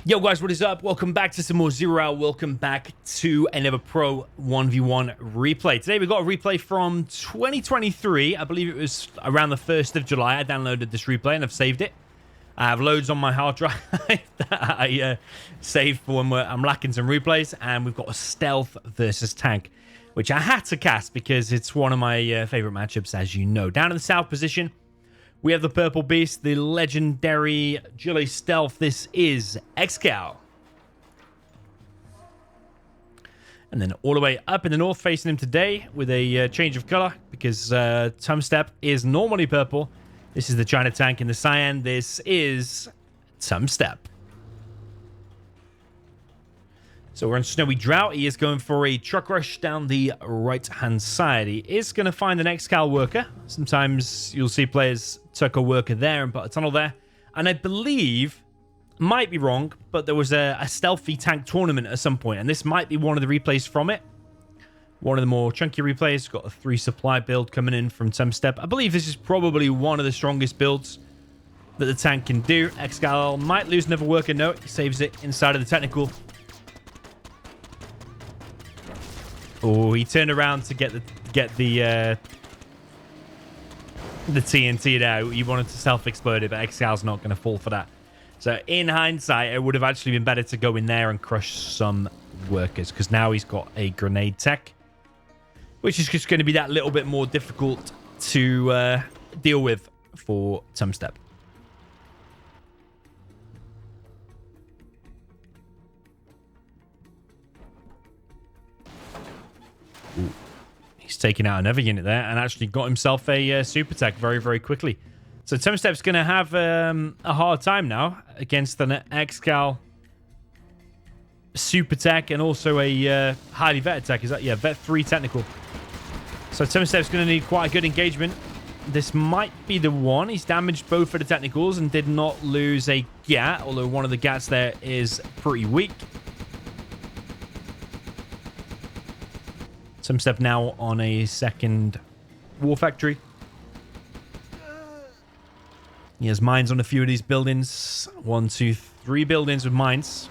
Yo guys, what is up? Welcome back to some more Zero Hour. Welcome back to another Pro 1v1 replay. Today we've got a replay from 2023. I believe it was around the 1st of July. I downloaded this replay and I've saved it. I have loads on my hard drive that I saved for when I'm lacking some replays. And we've got a stealth versus tank, which I had to cast because it's one of my favorite matchups, as you know. Down in the south position, we have the Purple Beast, the legendary Gilly Stealth. This is ExCaL. And then all the way up in the north, facing him today with a change of color because Tumstep is normally purple. This is the China tank in the cyan. This is Tumstep. So we're in Snowy Drought. He is going for a truck rush down the right-hand side. He is going to find an ExCaL worker. Sometimes you'll see players tuck a worker there and put a tunnel there. And I believe, might be wrong, but there was a stealthy tank tournament at some point. And this might be one of the replays from it. One of the more chunky replays. Got a 3 supply build coming in from Tumstep. I believe this is probably one of the strongest builds that the tank can do. ExCaL might lose another worker. No, he saves it inside of the technical. Oh, he turned around to get the TNT there. He wanted to self-explode it, but ExCal's not going to fall for that. So in hindsight, it would have actually been better to go in there and crush some workers, because now he's got a grenade tech, which is just going to be that little bit more difficult to deal with for Tumstep. Ooh. He's taken out another unit there and actually got himself a super tech very, very quickly. So Tumstep's going to have a hard time now against an ExCaL super tech and also a highly vetted tech. Is that, yeah, vet 3 technical. So Tumstep's going to need quite a good engagement. This might be the one. He's damaged both of the technicals and did not lose a GAT, although one of the GATs there is pretty weak. Tumstep now on a second war factory. He has mines on a few of these buildings. 1, 2, 3 buildings with mines.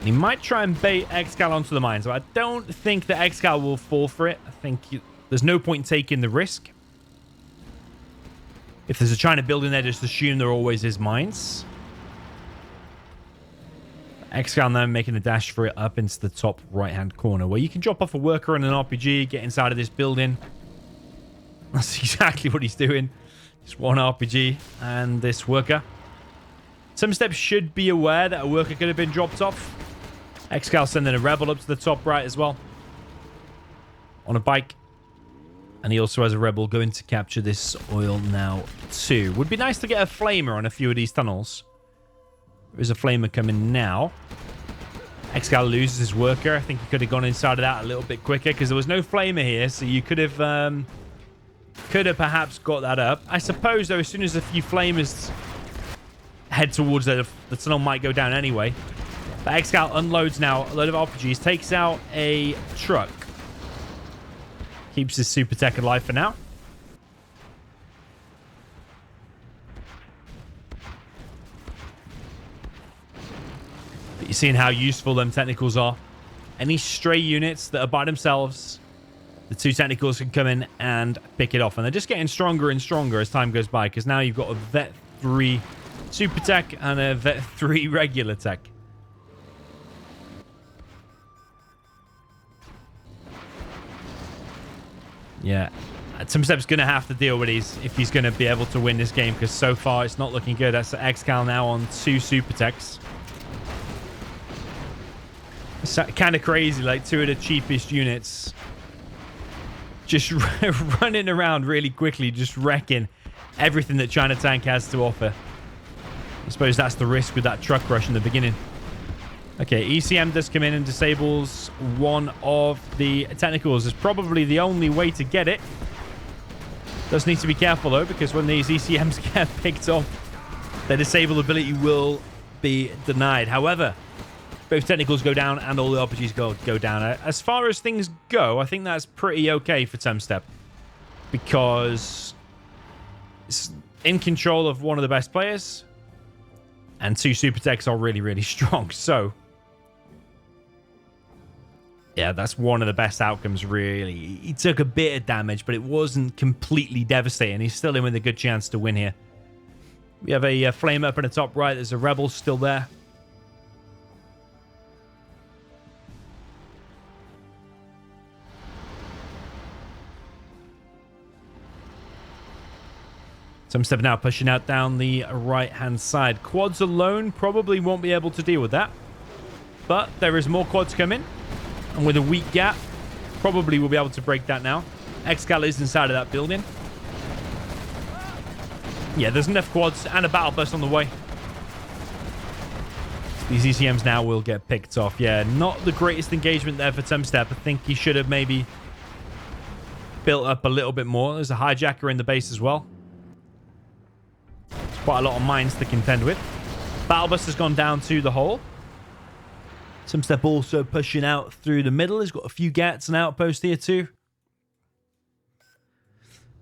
He might try and bait ExCaL onto the mines, but I don't think that ExCaL will fall for it. I think there's no point in taking the risk. If there's a China building there, just assume there always is mines. ExCaL now making a dash for it up into the top right-hand corner, where you can drop off a worker and an RPG, get inside of this building. That's exactly what he's doing. Just one RPG and this worker. Tumstep should be aware that a worker could have been dropped off. ExCaL sending a rebel up to the top right as well. On a bike. And he also has a rebel going to capture this oil now too. Would be nice to get a flamer on a few of these tunnels. There's a flamer coming now. ExCaL loses his worker. I think he could have gone inside of that a little bit quicker because there was no flamer here, so you could have perhaps got that up. I suppose, though, as soon as a few flamers head towards the tunnel might go down anyway. But ExCaL unloads now a load of RPGs, takes out a truck. Keeps his super tech alive for now. You're seeing how useful them technicals are. Any stray units that are by themselves, the 2 technicals can come in and pick it off. And they're just getting stronger and stronger as time goes by, because now you've got a vet 3 super tech and a vet 3 regular tech. Yeah. Tumstep's going to have to deal with these if he's going to be able to win this game, because so far it's not looking good. That's ExCaL now on 2 super techs. It's kind of crazy, like 2 of the cheapest units just running around really quickly, just wrecking everything that China Tank has to offer. I suppose that's the risk with that truck rush in the beginning. Okay, ECM does come in and disables one of the technicals. It's probably the only way to get it. Does need to be careful, though, because when these ECMs get picked off, their disable ability will be denied. However, both technicals go down and all the RPGs go down. As far as things go, I think that's pretty okay for Tumstep, because it's in control of one of the best players. And 2 super techs are really, really strong. So, yeah, that's one of the best outcomes, really. He took a bit of damage, but it wasn't completely devastating. He's still in with a good chance to win here. We have a flame up in the top right. There's a rebel still there. Tumstep now pushing out down the right-hand side. Quads alone probably won't be able to deal with that. But there is more quads coming. And with a weak gap, probably will be able to break that now. ExCaL is inside of that building. Yeah, there's enough quads and a battle bus on the way. These ECMs now will get picked off. Yeah, not the greatest engagement there for Tumstep. I think he should have maybe built up a little bit more. There's a hijacker in the base as well. Quite a lot of mines to contend with. Battle bus has gone down to the hole. Tumstep also pushing out through the middle. He's got a few gats and outposts here too.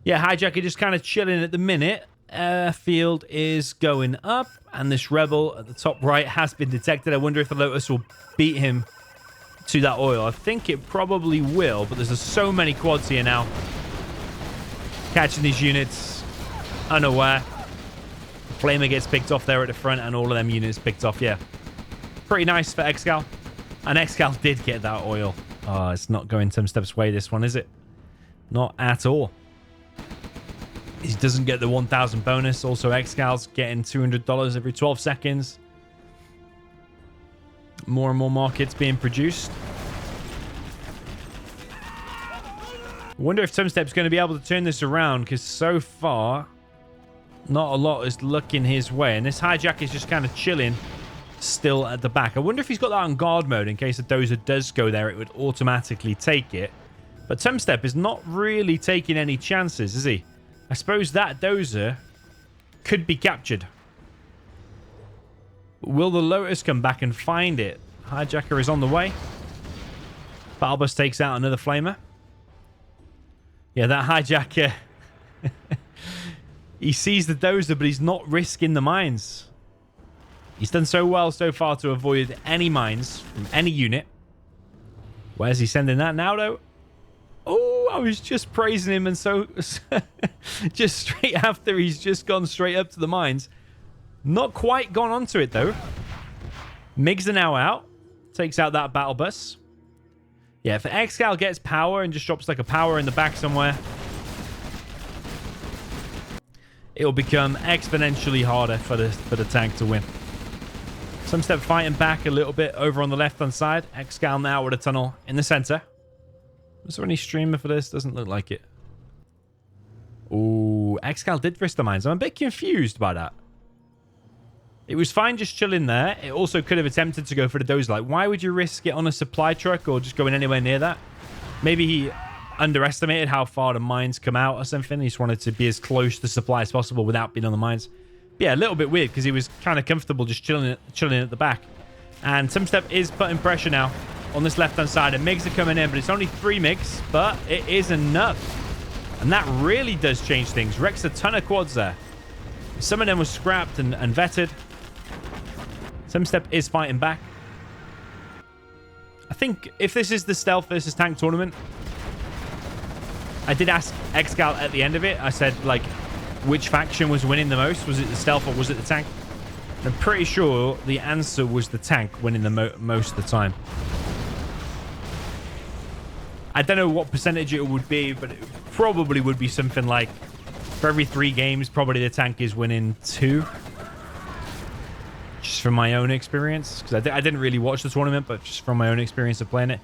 Yeah, hijacker just kind of chilling at the minute. Airfield is going up, and this rebel at the top right has been detected. I wonder if the Lotus will beat him to that oil. I think it probably will, but there's so many quads here now. Catching these units unaware. Flamer gets picked off there at the front, and all of them units picked off. Yeah, pretty nice for ExCaL. And ExCaL did get that oil. Oh, it's not going Tumstep's way, this one, is it? Not at all. He doesn't get the 1,000 bonus. Also, ExCal's getting $200 every 12 seconds. More and more markets being produced. I wonder if Tumstep's going to be able to turn this around, because so far, not a lot is looking his way. And this hijack is just kind of chilling still at the back. I wonder if he's got that on guard mode in case a dozer does go there, it would automatically take it. But Tumstep is not really taking any chances, is he? I suppose that dozer could be captured. Will the Lotus come back and find it? Hijacker is on the way. Battlebus takes out another flamer. Yeah, that hijacker... He sees the dozer, but he's not risking the mines. He's done so well so far to avoid any mines from any unit. Where's he sending that now, though? Oh, I was just praising him, and so just straight after, he's just gone straight up to the mines. Not quite gone onto it, though. MiGs are now out. Takes out that battle bus. Yeah, if ExCaL gets power and just drops like a power in the back somewhere, it'll become exponentially harder for the tank to win. Tumstep fighting back a little bit over on the left-hand side. ExCaL now with a tunnel in the center. Was there any streamer for this? Doesn't look like it. Ooh, ExCaL did risk the mines. I'm a bit confused by that. It was fine just chilling there. It also could have attempted to go for the dozer. Like, why would you risk it on a supply truck or just going anywhere near that? Maybe he underestimated how far the mines come out or something. He just wanted to be as close to supply as possible without being on the mines. But yeah, a little bit weird because he was kind of comfortable just chilling at the back. And Tumstep is putting pressure now on this left-hand side. And MiGs are coming in, but it's only 3 MiGs, but it is enough. And that really does change things. Wrecks a ton of quads there. Some of them were scrapped and vetted. Tumstep is fighting back. I think if this is the stealth versus tank tournament, I did ask ExCaL at the end of it. I said, like, which faction was winning the most? Was it the stealth or was it the tank? And I'm pretty sure the answer was the tank winning the most of the time. I don't know what percentage it would be, but it probably would be something like, for every 3 games, probably the tank is winning 2. Just from my own experience. Because I didn't really watch the tournament, but just from my own experience of playing it.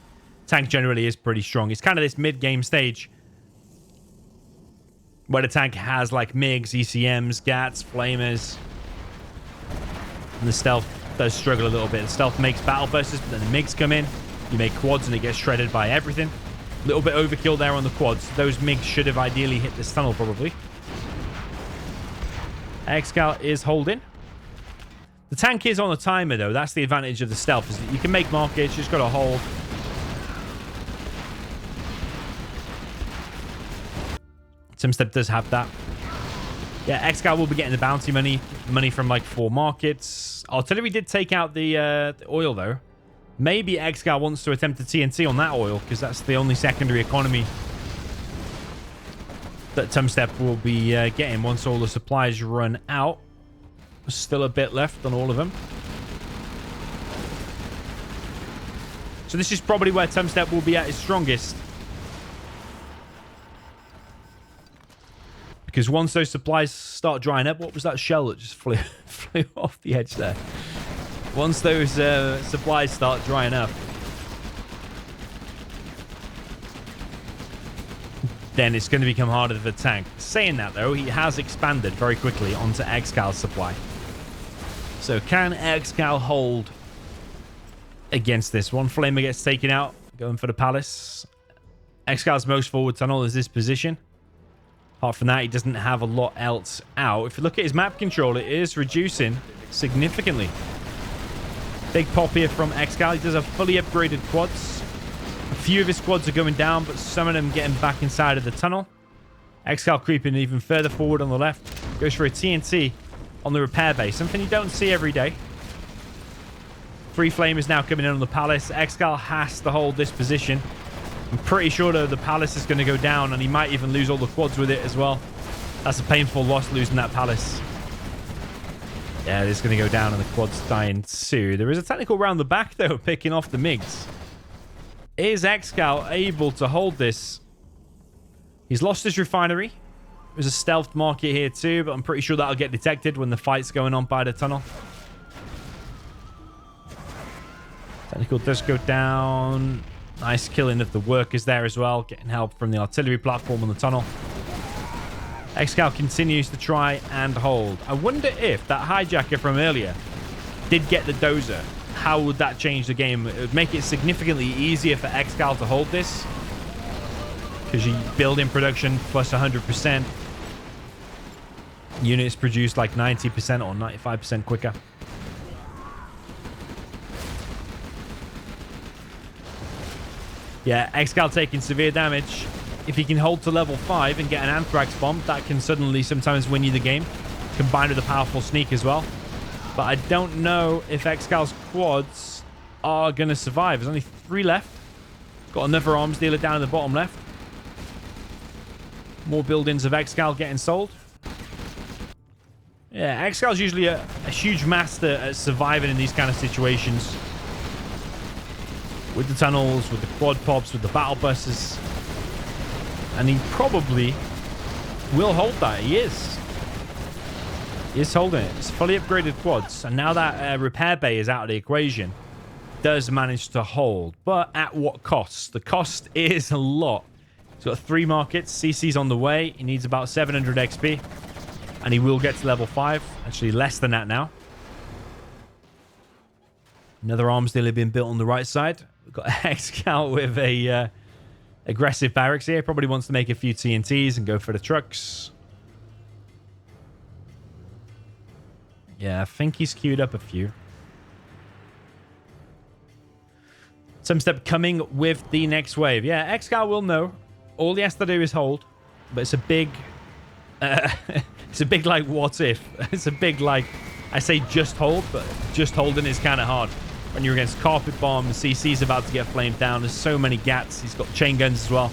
Tank generally is pretty strong. It's kind of this mid-game stage where the tank has like MiGs, ECMs, GATs, flamers. And the stealth does struggle a little bit. The stealth makes battle bursts, but then the MiGs come in. You make quads and it gets shredded by everything. A little bit overkill there on the quads. Those MiGs should have ideally hit this tunnel probably. ExCaL is holding. The tank is on a timer though. That's the advantage of the stealth, is that you can make markets, you just got to hold. Tumstep does have that. Yeah, ExCaL will be getting the bounty money from like 4 markets. Artillery did take out the oil though. Maybe ExCaL wants to attempt a TNT on that oil because that's the only secondary economy that Tumstep will be getting once all the supplies run out. There's still a bit left on all of them. So this is probably where Tumstep will be at its strongest. Because once those supplies start drying up... What was that shell that just flew off the edge there? Once those supplies start drying up... then it's going to become harder for the tank. Saying that, though, he has expanded very quickly onto ExCal's supply. So can ExCal hold against this? One flamer gets taken out. Going for the palace. ExCal's most forward tunnel is this position. Apart from that, he doesn't have a lot else out. If you look at his map control, it is reducing significantly. Big pop here from ExCal. He does have fully upgraded quads. A few of his quads are going down, but some of them getting back inside of the tunnel. ExCal creeping even further forward on the left. Goes for a TNT on the repair base. Something you don't see every day. 3 flamers now coming in on the palace. ExCal has to hold this position. I'm pretty sure, though, the palace is going to go down, and he might even lose all the quads with it as well. That's a painful loss, losing that palace. Yeah, it's going to go down, and the quads dying too. There is a technical round the back, though, picking off the MiGs. Is ExCal able to hold this? He's lost his refinery. There's a stealth market here too, but I'm pretty sure that'll get detected when the fight's going on by the tunnel. Technical does go down. Nice killing of the workers there as well. Getting help from the artillery platform on the tunnel. ExCaL continues to try and hold. I wonder if that hijacker from earlier did get the dozer. How would that change the game? It would make it significantly easier for ExCaL to hold this. Because you build in production plus 100%. Units produced like 90% or 95% quicker. Yeah, ExCaL taking severe damage. If he can hold to level 5 and get an anthrax bomb, that can suddenly sometimes win you the game. Combined with a powerful sneak as well. But I don't know if ExCal's quads are going to survive. There's only 3 left. Got another arms dealer down in the bottom left. More buildings of ExCaL getting sold. Yeah, ExCal's usually a huge master at surviving in these kind of situations. With the tunnels, with the quad pops, with the battle buses. And he probably will hold that. He is. He is holding it. It's fully upgraded quads. And now that repair bay is out of the equation, does manage to hold. But at what cost? The cost is a lot. He's got 3 markets. CC's on the way. He needs about 700 XP. And he will get to level 5. Actually, less than that now. Another arms dealer being built on the right side. We've got ExCaL with a aggressive barracks here. Probably wants to make a few TNTs and go for the trucks. Yeah, I think he's queued up a few. Tumstep coming with the next wave. Yeah, ExCaL will know. All he has to do is hold. But it's a big... it's a big, like, what if? It's a big, like... I say just hold, but just holding is kind of hard. When you're against carpet bomb, the CC's about to get flamed down. There's so many gats. He's got chain guns as well.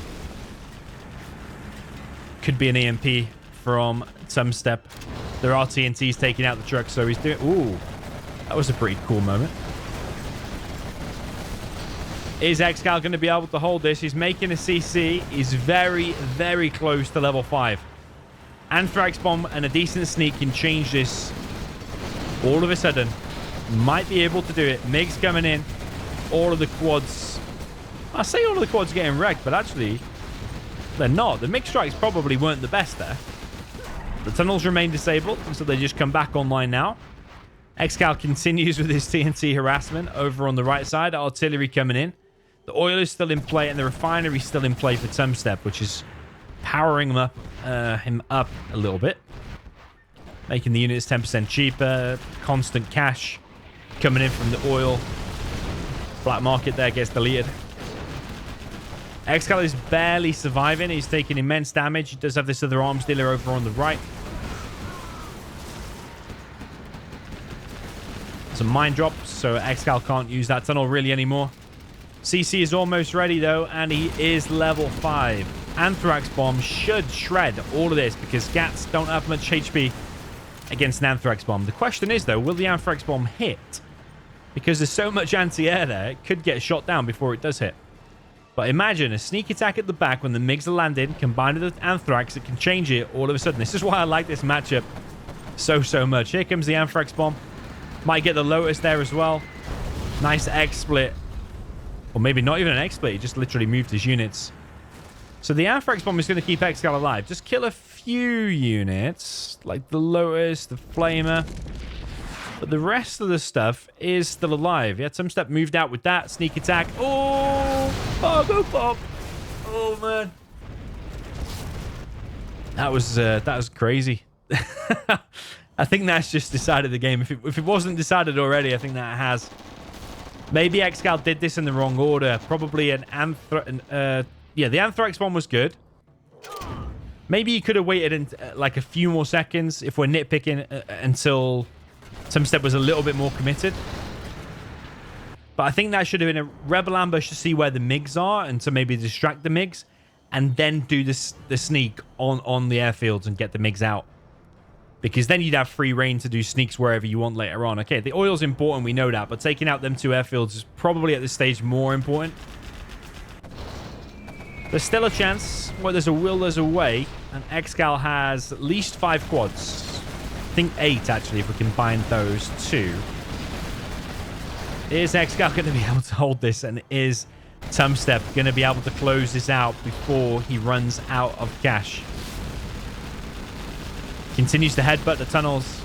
Could be an EMP from Tumstep. There are TNTs taking out the truck, so he's doing... Ooh, that was a pretty cool moment. Is ExCaL going to be able to hold this? He's making a CC. He's very, very close to level 5. Anthrax bomb and a decent sneak can change this all of a sudden. Might be able to do it. MiG's coming in. All of the quads. I say all of the quads getting wrecked, but actually, they're not. The MiG strikes probably weren't the best there. The tunnels remain disabled, so they just come back online now. ExCaL continues with his TNT harassment over on the right side. Artillery coming in. The oil is still in play, and the refinery is still in play for Tumstep, which is powering him up a little bit. Making the units 10% cheaper. Constant cash coming in from the oil. Black market there gets deleted. ExCaL is barely surviving. He's taking immense damage. He does have this other arms dealer over on the right. some mine drops, so ExCaL can't use that tunnel really anymore. CC is almost ready, though, and he is level 5. Anthrax Bomb should shred all of this because Gats don't have much HP against an Anthrax Bomb. The question is, though, will the Anthrax Bomb hit? Because there's so much anti-air there, it could get shot down before it does hit. But imagine a sneak attack at the back when the MiGs are landing, combined with the Anthrax, it can change it all of a sudden. This is why I like this matchup so much. Here comes the Anthrax Bomb. Might get the Lotus there as well. Nice X-split. Or maybe not even an X-split. He just literally moved his units. So the Anthrax Bomb is going to keep ExCaL alive. Just kill a few units, like the Lotus, the Flamer. But the rest of the stuff is still alive. Yeah, Tumstep moved out with that. Sneak attack. Oh! Oh, go pop! Oh, man. That was crazy. I think that's just decided the game. If it wasn't decided already, I think that has. Maybe ExCaL did this in the wrong order. Probably an yeah, the Anthrax one was good. Maybe you could have waited in, like a few more seconds if we're nitpicking until Tumstep was a little bit more committed. But I think that should have been a Rebel ambush to see where the MiGs are and to maybe distract the MiGs and then do the sneak on the airfields and get the MiGs out. Because then you'd have free reign to do sneaks wherever you want later on. Okay, the oil's important, we know that, but taking out them 2 airfields is probably at this stage more important. There's still a chance. Where there's a will, there's a way. And ExCaL has at least 5 quads. I think 8, actually, if we combine those 2. Is ExCaL going to be able to hold this? And is Tumstep going to be able to close this out before he runs out of cash? Continues to headbutt the tunnels.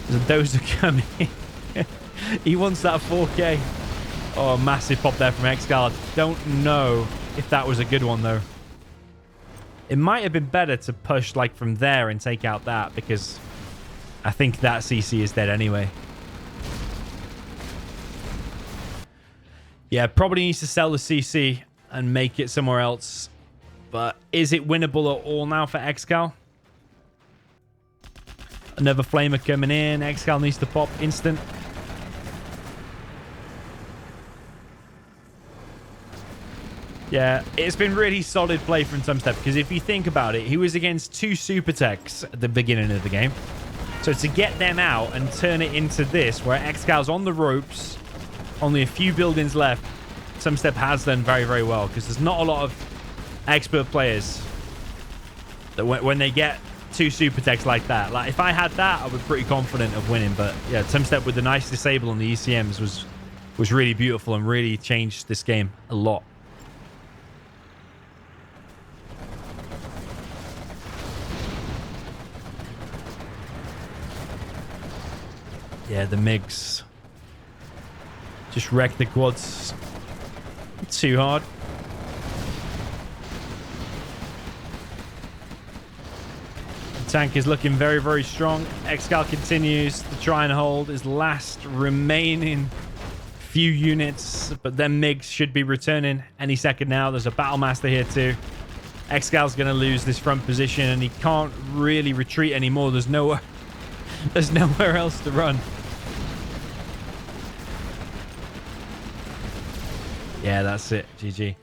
There's a dozer coming. He wants that 4K. Oh, massive pop there from ExCaL. Don't know if that was a good one, though. It might have been better to push like from there and take out that, because I think that CC is dead anyway. Yeah, probably needs to sell the CC and make it somewhere else. But is it winnable at all now for ExCaL? Another Flamer coming in. ExCaL needs to pop instant. Yeah, it's been really solid play from Tumstep, because if you think about it, he was against 2 super techs at the beginning of the game. So to get them out and turn it into this, where ExCal's on the ropes, only a few buildings left, Tumstep has done very well, because there's not a lot of expert players that when they get 2 super techs like that. Like, if I had that, I was pretty confident of winning. But yeah, Tumstep with the nice disable on the ECMs was really beautiful and really changed this game a lot. Yeah, the MiGs just wrecked the quads too hard. The tank is looking very strong. ExCaL continues to try and hold his last remaining few units, but then MiGs should be returning any second now. There's a Battle Master here too. ExCal's going to lose this front position, and he can't really retreat anymore. There's nowhere else to run. Yeah, that's it. GG.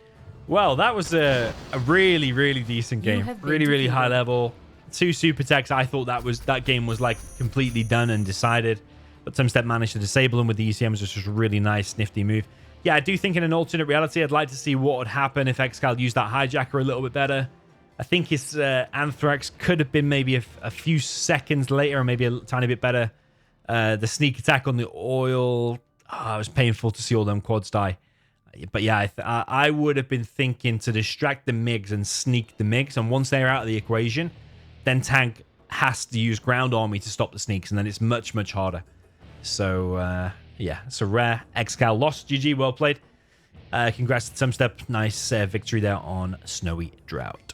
Well, that was a really decent game. Really high level. 2 super techs. I thought that game was like completely done and decided. But Tumstep managed to disable them with the ECMs, which was a really nice, nifty move. Yeah, I do think in an alternate reality, I'd like to see what would happen if ExCaL used that hijacker a little bit better. I think his Anthrax could have been maybe a few seconds later, or maybe a tiny bit better. The sneak attack on the oil. Oh, it was painful to see all them quads die. But yeah, I would have been thinking to distract the MiGs and sneak the MiGs. And once they're out of the equation, then tank has to use ground army to stop the sneaks. And then it's much harder. So, yeah, it's a rare ExCaL loss. GG, well played. Congrats to Tumstep. Nice victory there on Snowy Drought.